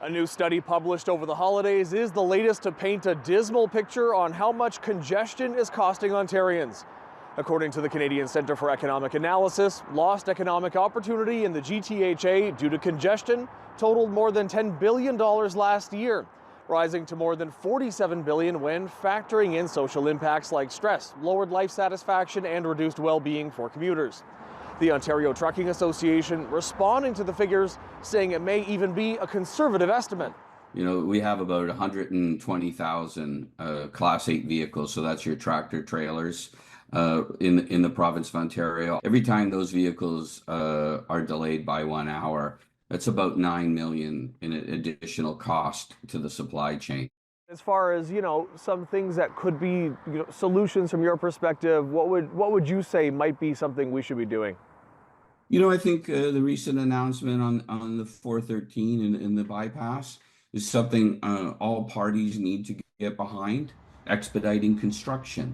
A new study published over the holidays is the latest to paint a dismal picture on how much congestion is costing Ontarians. According to the Canadian Centre for Economic Analysis, lost economic opportunity in the GTHA due to congestion totaled more than $10 billion last year, rising to more than $47 billion when factoring in social impacts like stress, lowered life satisfaction, and reduced well-being for commuters. The Ontario Trucking Association responding to the figures, saying it may even be a conservative estimate. You know, we have about 120,000 Class 8 vehicles, so that's your tractor trailers in the province of Ontario. Every time those vehicles are delayed by 1 hour, that's about $9 million in additional cost to the supply chain. As far as, some things that could be, solutions from your perspective, what would you say might be something we should be doing? I think the recent announcement on the 413 and the bypass is something all parties need to get behind. Expediting construction,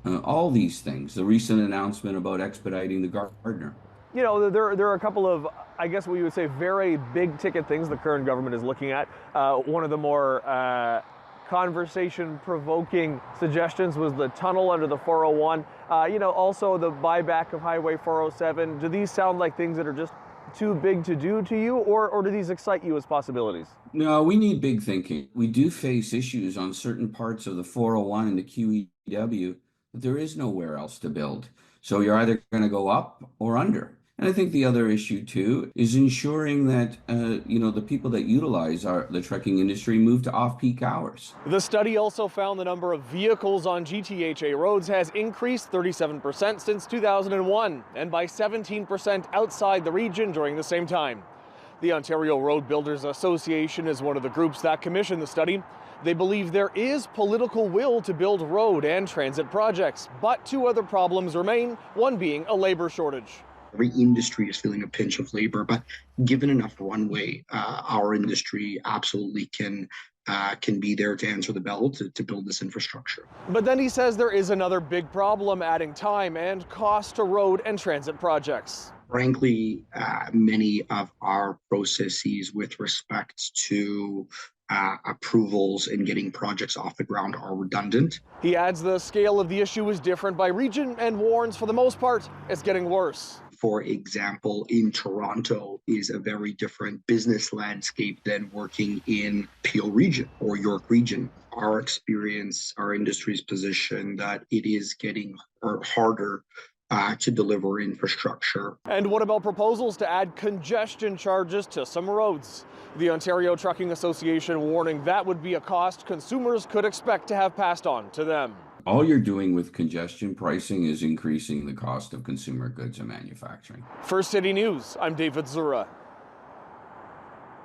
all these things. The recent announcement about expediting the Gardner. There are a couple of, I guess what you would say, very big ticket things the current government is looking at. One of the more conversation-provoking suggestions was the tunnel under the 401. Also the buyback of Highway 407. Do these sound like things that are just too big to do to you, or do these excite you as possibilities? No, we need big thinking. We do face issues on certain parts of the 401 and the QEW, but there is nowhere else to build. So you're either going to go up or under. And I think the other issue, too, is ensuring that, the people that utilize the trucking industry move to off-peak hours. The study also found the number of vehicles on GTHA roads has increased 37% since 2001 and by 17% outside the region during the same time. The Ontario Road Builders Association is one of the groups that commissioned the study. They believe there is political will to build road and transit projects, but two other problems remain, one being a labor shortage. Every industry is feeling a pinch of labor, but given enough runway, our industry absolutely can be there to answer the bell to build this infrastructure. But then he says there is another big problem, adding time and cost to road and transit projects. Frankly, many of our processes with respect to approvals and getting projects off the ground are redundant. He adds the scale of the issue is different by region and warns for the most part it's getting worse. For example, in Toronto is a very different business landscape than working in Peel region or York region. Our experience, our industry's position that it is getting harder to deliver infrastructure. And what about proposals to add congestion charges to some roads? The Ontario Trucking Association warning that would be a cost consumers could expect to have passed on to them. All you're doing with congestion pricing is increasing the cost of consumer goods and manufacturing. For City News, I'm David Zura.